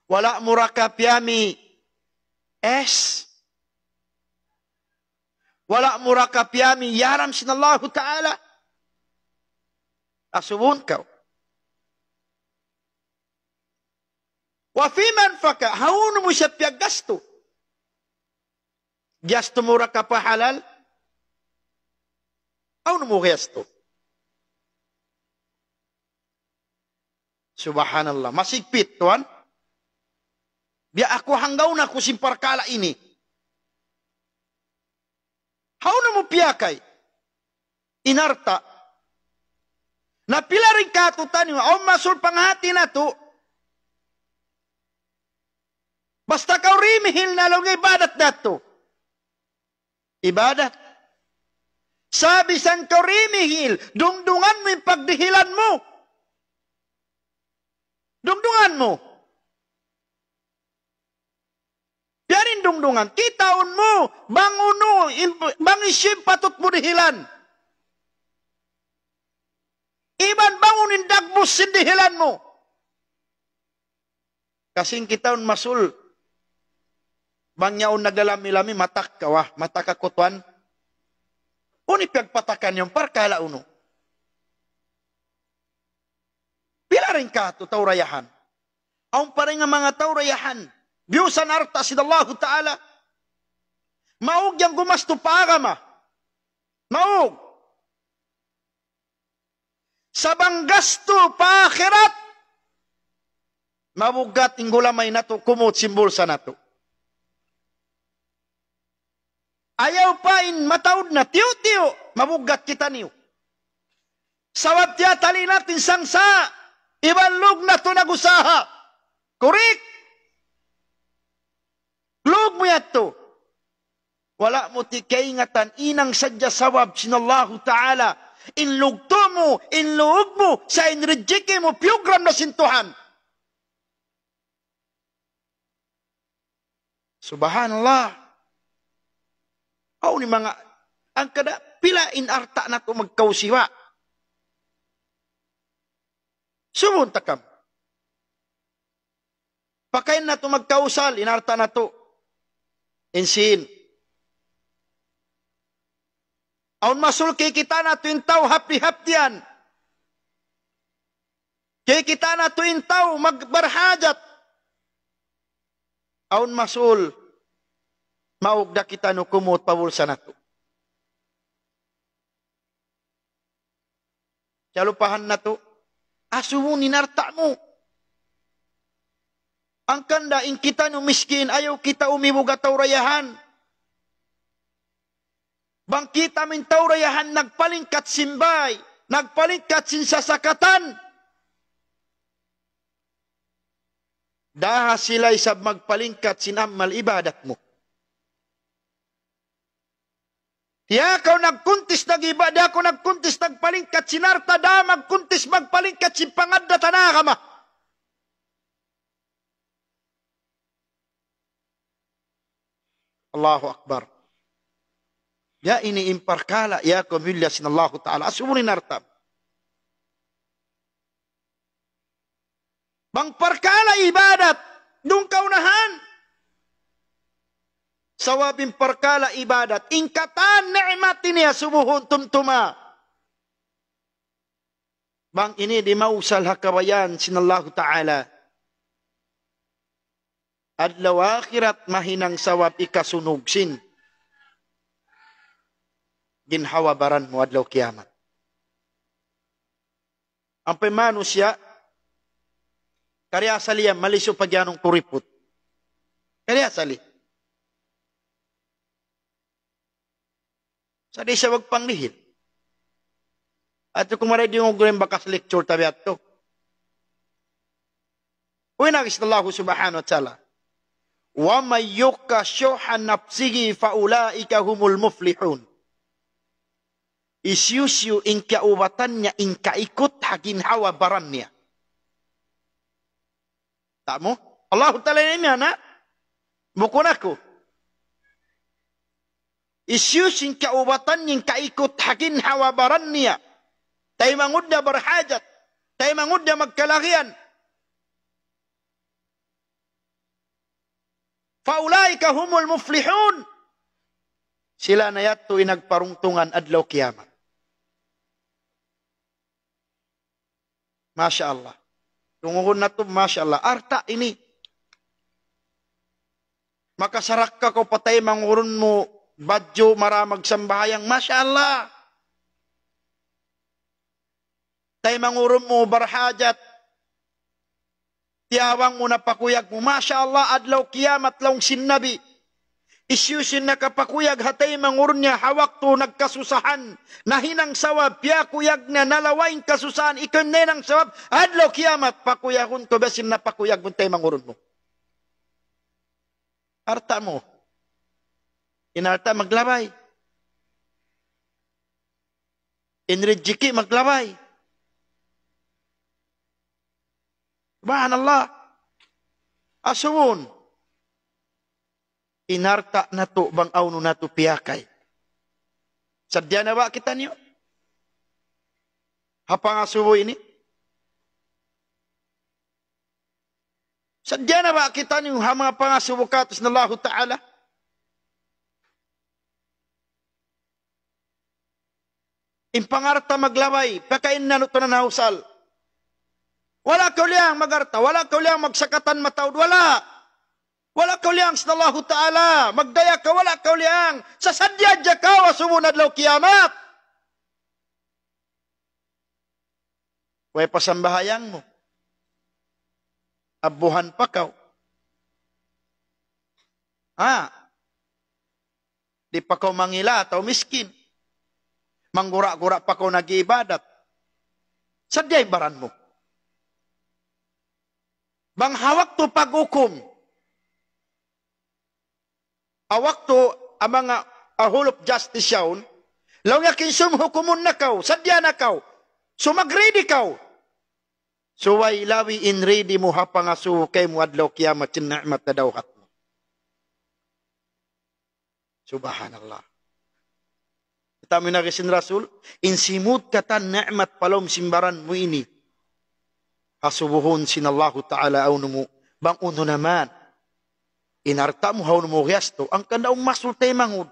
Wala muraka piyami es. Wala muraka piyami yaram sinallahu ta'ala. Asubun kaw. Wa fiman faka, hauno mo siya piyag gasto. Gasto mura ka pa halal? Hauno mo gasto. Subhanallah. Masigpit, tuan. Biya ako hanggaw na ko simparkala ini. Hauno mo piyakay? Inarta. Napila rin katutan nyo. Aw masul panghati na to. Basta kau rimihil na lang ibadat na to. Ibadat. Sabi sang kau rimihil, dungdungan mo yung pagdihilan mo. Dungdungan mo. Piyarin dungdungan. Kitaon mo. Banguno. Bangisim patot mo dihilan. Iban bangunin dagbus sindihilan mo. Kasing kitaon masul. Bangyaon naglalami-lami matak kawa. Matak akutuan. Uni pagpatakan yung parkala uno. Pila rin ka ito taurayahan. Aun pa rin nga mga taurayahan. Biyusan arta sidallahu ta'ala. Maug yang gumasto paagama. Maug. Sabang gasto pa akhirat. Mabugat inggulamay na to. Kumot simbulsa na to. Ayaw pain mataud na. Tiyo-tiyo. Mabugat kita niyo. Sawab tiya tali natin sangsa. Ibalog na to nagusaha. Correct. Log mo yato. Wala mo ti kaingatan. Inang sadya sawab sinallahu ta'ala. Inlugto mo, inluog mo, sa inrejike mo, program na sintuhan. Subhanallah. Aw ni mga, ang kada, pila inarta na to magkausiwa. Sumunta kam. Pakain na to magkausal, inarta na to. Insin. Aun masul kay kita na to intaw hapdi-hapdian. Kay kita na to intaw magbarhajat. Aun masul maugda kita no kumot pabulsa na to. Kalupahan na to. Asumo ninarta mo. Ang kanda in kita no miskin, ayaw kita umibuga taurayahan. Bang kita min taurayahan, nagpalingkat simbay, nagpalingkat sinsasakatan. Daha sila isab magpalingkat sinamal ibadat mo. Tiya kao nagkuntis nag-ibada, ako nagkuntis nagpalingkat sinarta, da magkuntis magpalingkat simpangadda tanakama. Allahu Akbar. Ya ini imparkala ya kumilya sinallahu ta'ala. Asumunin nartab. Bang parkala ibadat. Nung kaunahan. Sawabing parkala ibadat. Ingkatan ni'matin niya sumuhun tumtuma. Bang ini di mausal hakawayan sinallahu ta'ala. Adlaw akhirat mahinang sawab ikasunugsin. Ginhawabaran mo adlaw kiamat. Ang manusia, karya saliya maliso pagyanong kuripot. Karya sali. Sa di siya wagpanglihil. At kumaray di mo gulim bakas lecture tabi ato. Uy nagis na Allah subhanahu wa ta'ala. Wa may yuka syuhan nafsihi faulaika humul muflihun. Isyusyu inka ubatannya inka ikut hakin hawa barannya. Tak mo? Allah ta'ala ini anak. Bukun aku. Isyus inka ubatannya inka ikut hakin hawa barannya. Tayo mangudna berhajat. Tayo mangudna magkalagian. Faulaika humul muflihun. Sila na yato inagparungtungan adlaw kiamat. Masya Allah. Tunguhon na to, Masya Allah. Arta ini. Makasarak ka ko patay mangurun mo badyo maramag sambahayang. Masya Allah. Tay mangurun mo barhajat. Tiyawang mo na pakuyag mo. Masya Allah, adlaw kiamat laong sinnabi. Isyusin na kapakuyag hatay mangurun niya hawak to nagkasusahan. Nahinang sawab, piya kuyag na nalawain kasusahan. Ikon na ng sawab, adlaw kiamat. Pakuyagun to basin na pakuyag mo tay mangurun mo. Arta mo. Inarta maglabay. Inrejiki maglabay. Subhanallah. Asuun. Inarta na to bang awno na to piyakay. Sadya na ba kita niyo? Hapang asubo ini? Sadya na ba kita niyo mga pangasubo katos na Allah Ta'ala? Impangarta maglabay, pakain na nuto na nausal. Wala kauliang magarta, wala kauliang magsakatan mataud, wala. Wala kauliang sa Allah Ta'ala, magdaya ka, wala kauliang. Sa sadya dya ka, sumunad law kiamat. Way pasambahayang mo. Abuhan pa kaw. Di pa kaw mangila, ataw miskin. Manggura-gura pa kaw nag-iibadat. Sadya'y baran mo. Bang hawak to pag-ukom. Hawak to ang mga ahulop justice yawn. Law yakin sumhukumun na kaw. Sadya na kaw. Sumagridi kaw. Suway lawi in ready mo hapangasu kay mo adlaw kiamat sin ni'mat na dawhat mo. Subhanallah. Kita minagisin Rasul, insimut katan ni'mat palom simbaran mo ini. Hasubuhon sin Allah Ta'ala awno mo, bang uno naman, inarta mo hawno mo gesto, ang kandaong masultay mangud.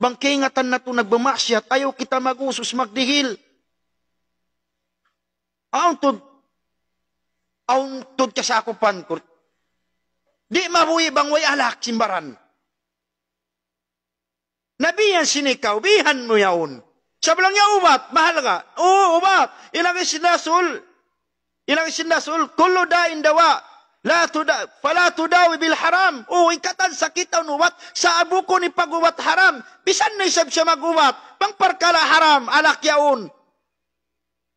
Bang kaingatan na ito nagbamasyat, ayaw kita magusos magdihil. Auntod ka sa akupan ko. Di mabuhi bang way alak simbaran. Nabiyan sinikaw, bihan mo yaon. Sabi lang niya, ubat, mahal ka. Oo, ubat. Ilagay sinasul, kullo dain dawa. Fala tudawi bil haram. Oo, ikatan sakit ang ubat. Sa abuko ni pag-ubat haram. Bisan na isab siya mag-ubat. Pangparkala haram, alak yaon.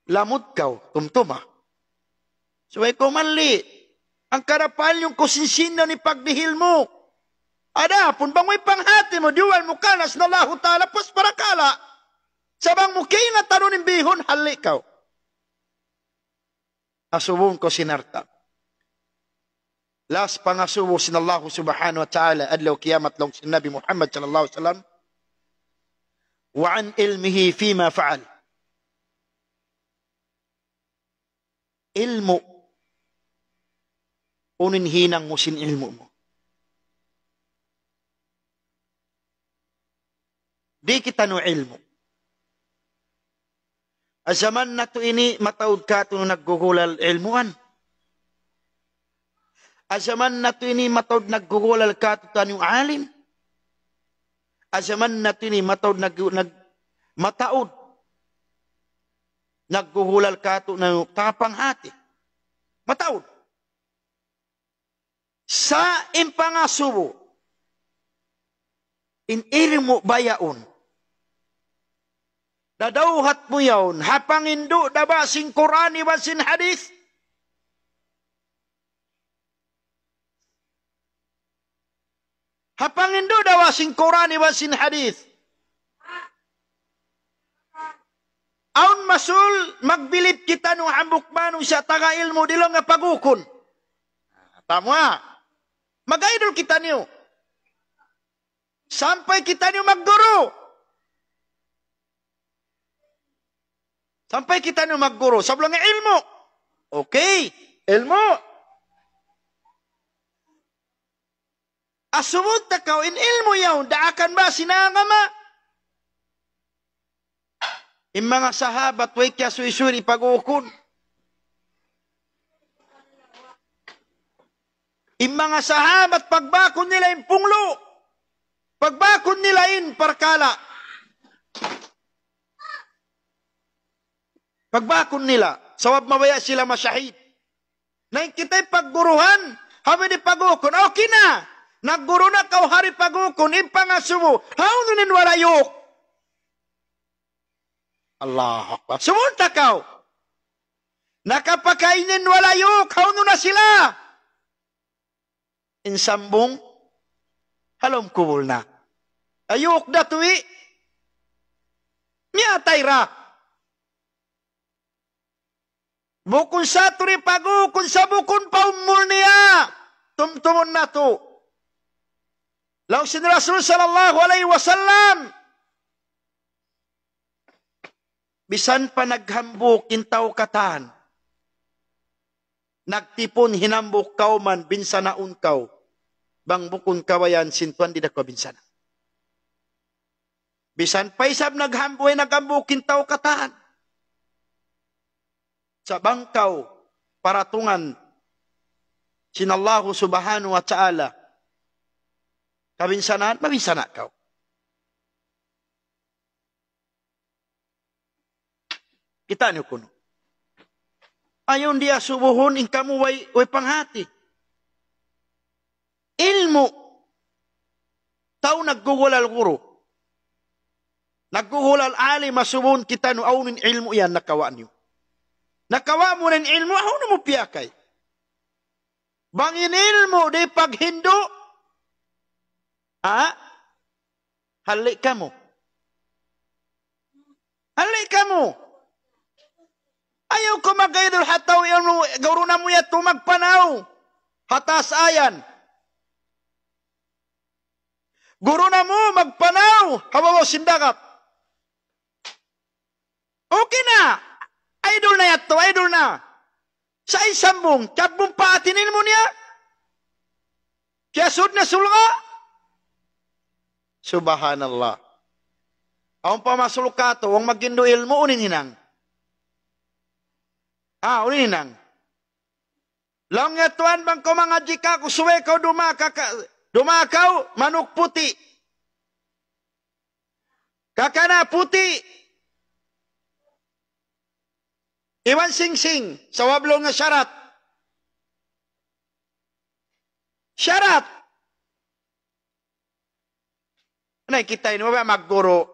Lamod kaw, tumtuma. So, ay kumali. Ang karapal yung kusinsino ni pagdihil mo. Ada, pun bangoy panghati mo, duwal mo kanas na Allah Ta'ala, pas parakala. Sabang mo kayo nga tanunin bihon, hali kaw. Asubong ko sinarta. Last pangasubo sin Allah Subhanahu wa Ta'ala, adlaw kiamat lang sin Nabi Muhammad sallallahu alaihi wasallam. Wa an ilmihi fima fa'al. Ilmu. Unin hinang mo sin ilmu mo. Di kita no ilmu. Azaman na to ini mataud ka to naggugulal ilmuan. Azaman na to ini mataud naggugulal ka to tanong alim. Azaman na to ini mataud mataud naggugulal ka to ng tapang hati. Mataud. Sa impangasubo in ilmu bayaon. Dadauhat mo yawn, hapangindo da ba sing Qur'ani ba sin hadith? Hapangindo da ba sing Qur'ani ba sin hadith? Aun masul, magbilip kita no hambuk manu sa taga ilmu dilo nga pagukon. Tama. Mag-idol kita niyo. Sampai kita niyo magguro. Sampai kita niyo magguro. Sablong nga ilmu. Okay. Ilmu. Asumot na kao in ilmu yaw. Daakan ba sinangama? Yung mga sahabat, way kya suy-suri pag-ukon. Yung mga sahabat, pagbakon nila yung punglo. Pagbakon nila yung parkala. Pagbakon nila, sawab mabaya sila masyahid. Nain kita'y pagguruhan, habi di pag-ukon, okay na. Nagguro na kau hari pag-ukon, ipangasumo, haununin walayok. Allah Akbar. Sumunta kau. Nakapakainin walayok, haunun na sila. Insambong, halom kubul na. Ayok datui, miyatay ra. Bukun sa turi pagukun sa bukun paumul niya. Tumtumon na to. Law sin Rasul sallallahu alaihi wasallam. Bisan pa naghambuk kintaw katan. Nagtipon hinambuk kaw man binsanaun kaw. Bang bukun kawayan sintuan di dako binsana. Bisan pa isab naghambuay nagambuk kintaw katan. Sa bangkaw paratungan sinallahu subhanahu wa ta'ala kabinsanaan, mabinsana kaw. Kita niyo kuno. Ayon dia subuhon in kamu way panghati. Ilmu. Tao naggugulal guru. Naggugulal ali masubon kita no aunin ilmu yan nakawa niyo. Nakawa mo ng ilmu, ako na mo piyakay. Bangin ilmu, di paghindo. Halik ka mo. Halik ka mo. Ayaw ko mag-idol hataw yung gawro na mo yato magpanaw. Hatas ayan. Guru na mo magpanaw. Hawaw sindagat. Okay na. Idol na yato, idol na. Sa isambong, tiyabong paatinin mo niya. Kaya sud na sulga. Subhanallah. Ang pamasulkato, ang magindo ilmo, unin hinang. Unin hinang. Lang yatuan bang ko mga jika, kusuwe ka dumakaw, manok puti. Kakana puti. Iwan sing-sing, sa wablong nga syarat. Syarat. Anay kita ini, mabaya magguro.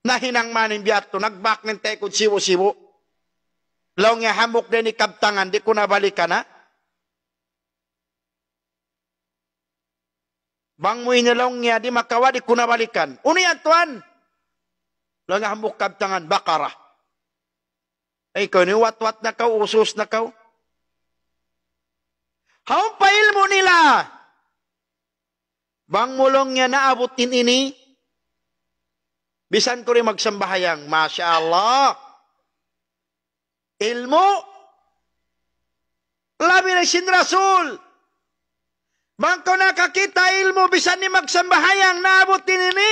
Nahinang manin biyato, nagbak ng tekod siwo-siwo. Law nga hamok din ikabtangan, di ko nabalikan na. Bang mo inalaw nga, di makawa, di ko nabalikan. Uniyan tuan. Law nga hamok kabtangan, bakara. Ay, ikaw ni wat-wat na kaw, usos na kaw. Haong pailmo nila. Bang mulong niya naabutin ini. Bisan ko rin magsambahayang. Masya Allah. Ilmo. Labi na sin Rasul. Bang ko nakakita ilmo, bisan ni magsambahayang naabutin ini.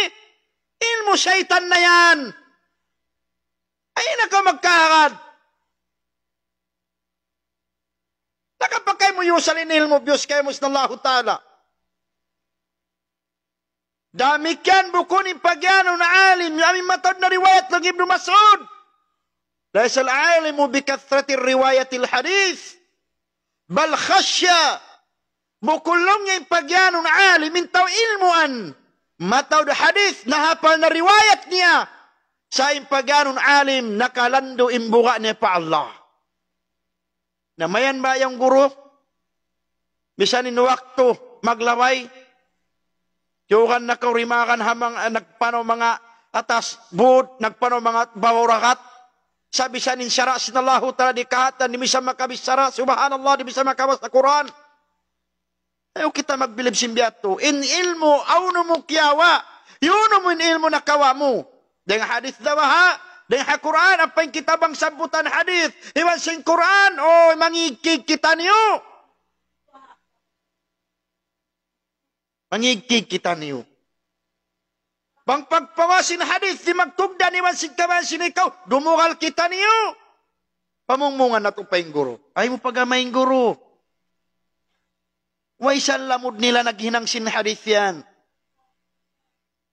Ilmo syaitan na yan. Ay, naka magkakad. Nakapakay mo yusalin ilmo, Diyos kayo mo sallallahu ta'ala. Damikan bukunin pagyano na alim, aming matod na riwayat ng Ibn Mas'ud. Laisal alimu bikathrati riwayatil hadith. Bal khasya. Bukulong niya yung pagyano na alim, mintaw ilmuan. Mataw na hadith, nahapal na riwayat niya. sa impaganon alim nakalando imbuga ni pa Allah. Namayan ba yung guru? Bisanin waktu maglaway, yukan nakurimakan hamang nagpano mga atas bud, nagpano mga bawurakat, sabi sa ninsara sinallahu ta'ala di kahatan, di bisa makabisara, subhanallah, di bisa makabas na Quran. Ayaw kita magbilib simbiyato, in ilmo, awno mo kiyawa, yun mo in ilmo na kawa mo. Dengan hadith daw ha, dengan Quran, apa yang kita bang sambutan hadith, iwan sing Quran, oh mangikig kita niyo. Mangigkig kita niyo. Bang pagpawasin hadith, di magtugda ni wansig kawansin ikaw, dumugal kita niyo. Pamungmungan na ito pa yung guru. Ay mo pagamay yung guru. Waisan lamod nila naghinang sin hadith yan.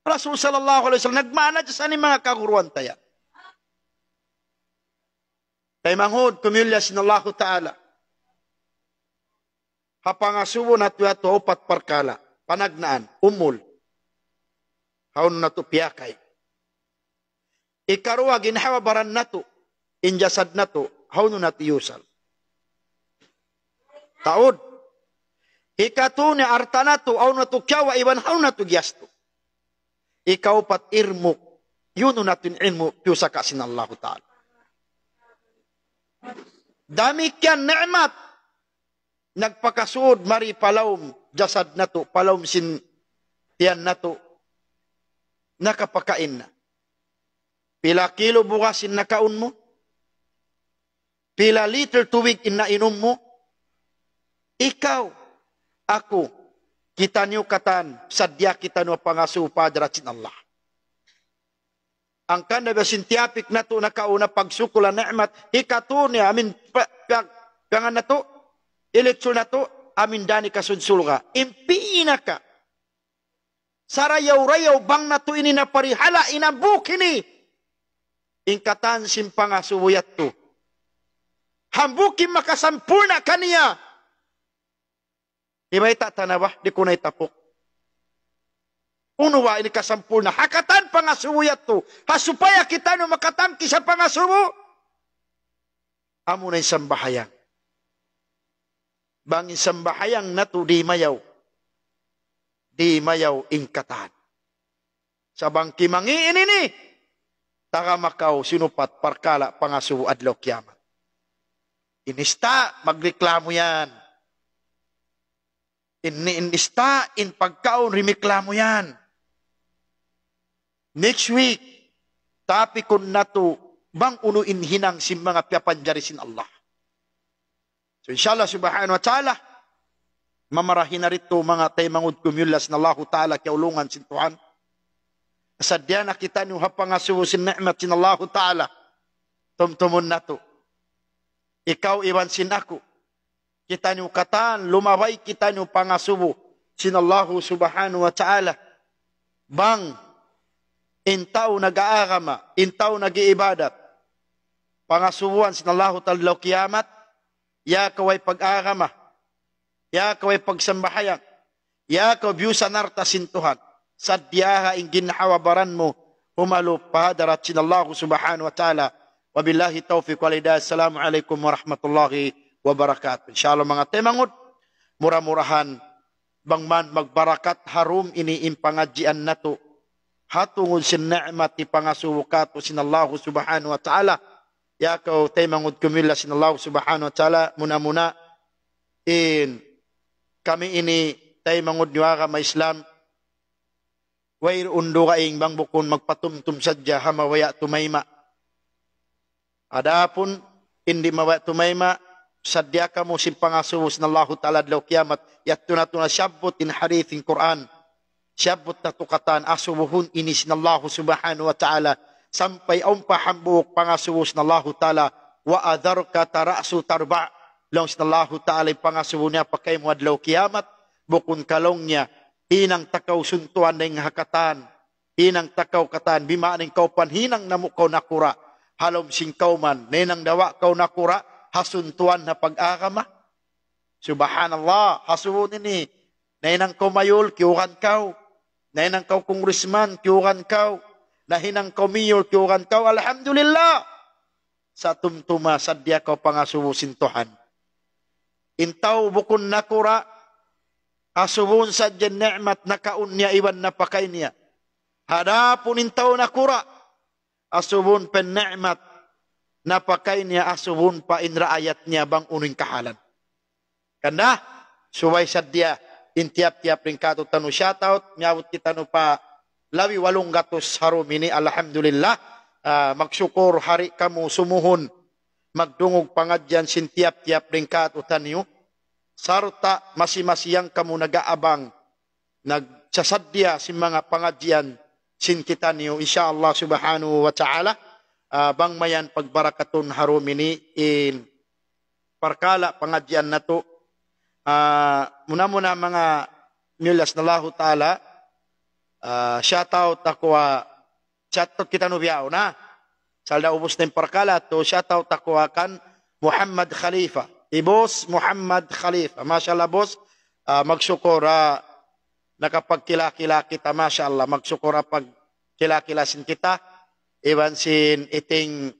Rasul sallallahu alaihi wasallam, nagmana dyan sa mga kaguruan tayo. Tay manghod, kumilya sinallahu ta'ala. Hapangasubo na tuya to upat parkala. Panagnaan, umul. Haun na to piyakay. Ikaruwa, ginhawabaran na to, injasad na to, haun na to yusal. Taod. Ikatu ni arta na to, haun na to kyawa, iwan haun na to giyasto. Ikaw pat irmuk, yun na to ilmu, piyusa ka sinallahu ta'ala. Dami kyan ni'mat, nagpakasuod, mari palawm, jasad na to, palawm sin tiyan na to, nakapakain na. Pila kilo bukasin na kaon mo? Pila liter tubig inainom mo? Ikaw, ako, kita niyo katan, sadya kita niyo pangasupa darasin Allah. Ang kanda basin tiapik na to na kauna pagsukulan ni'mat, ikato niya, amin, pangan na to, eleksyon na to, amin dani kasunsul ka. Impina ka. Sarayaw-rayaw bang na to ini na parihala inambukini. Ingkatan simpangasubuyat to. Hambukin makasampurna kaniya. Di ba itatanawa? Di ko na itapok. Unuwa ini kasampurna. Hakatan pangasubuyat to. Hasupaya kita no makatangki sa pangasubo. Amo na isang bahayang. Bang isang bahayang na to di mayaw. Di mayaw ingkatan. Sabang kimangiin ini. Taga makaw sinupat parkala pangasubo adlaw kiamat. Inista, magreklamo yan. Inista, in pagkaon, rimiklamo yan. Next week, tapikon na to, bang unuin hinang si mga piyapanjarisin Allah. So inshallah subhanahu wa ta'ala, mamarahin na rito mga taymangud kumyulas na Allah ta'ala kiaulungan sintuhan. Sadya na kita niyo hapangasusin ni'mat sin Allah ta'ala. Tumtumon na to. Ikaw iwan sin ako. Kita niyo katan, lumabay kita niyo pangasubo sin Allah subhanahu wa ta'ala. Bang, intaw nag-aagama, intaw nag-iibadat. Pangasubuan sin Allah ta'ala kiamat, ya kaway pag-aagama, ya kaway pagsambahayan, ya kaw biyusa narta sintuhan. Sadyaha ing ginhawabaran mo, humalo pahadarat sin Allah subhanahu wa ta'ala. Wabillahi taufiq walidayah. Assalamualaikum warahmatullahi wabarakatuh. Inshallah mga temangod, murah-murahan, bangman magbarakat harum ini impangajian nato. Hatungod sin ni'mat ipangasubukato sin Allah subhanahu wa ta'ala. Ya kau temangod kumila sin Allah subhanahu wa ta'ala. Muna-muna, kami ini temangod niwaga ma Islam. Wair undo kaing bang bukon magpatumtum sadya hamawaya tumayma. Adapun hindi mawaya tumayma, sadya ka mo simpangasuhos na Allah ta'ala daw kiamat, yat tunatuna syabot in harithin Quran, syabot na tukatan asubuhun inis na Allah subhanahu wa ta'ala, sampay umpa hambuk pangasuhos na Allah ta'ala, wa adhar ka tarasu tarba, long na Allah ta'ala pangasuhon niya pakay mo adlaw kiamat, bukon kalong niya, hinang takaw suntuan na yung hakatan, hinang takaw katan, bimaaning kaupan, hinang namukaw nakura, halom singkaw man, nenang dawa kaw nakura, hasuntuan na pag-agama. Subhanallah, hasuon ini, nenang kaw mayol, kiyukan kaw, nenang kaw kongresman, kiyukan kaw, nahinang komiyol kiuran kau, alhamdulillah. Sa tumtuma sadya kau pangasubusin Tuhan. Intaw bukun nakura, asubun sa dyan ni'mat na kaunya iwan na pakay niya. Hadapun intaw nakura, asubun pen ni'mat na pakay niya, asubun pa inraayat niya bang uning kahalan. Kanda, suway sadya, intiap-tiap rin kato tanu shoutout, miyawot kita no pa lawi 800 harumini, alhamdulillah, magsyukur hari kamu sumuhon, magdungog pangadyan sintiap-tiap rin kato tanyo, sarta masi-masiyang kamu nagaabang, nagsasadya si mga pangadyan sin kita niyo, insyaallah subhanahu wa ta'ala, bang mayan pagbarakatun harumini in parkala pangadyan na to. Muna-muna mga milas na lahu ta'ala, shoutout ako, shoutout kita nubiyaw na. Salda ubos na yung parkala to, shoutout ako kan Muhammad Khalifa. Ibos Muhammad Khalifa. Mashallah boss, magsyukur nakapagkila-kila kita, mashallah. Magsyukur pag kila-kilasin kita. Iwan sin iting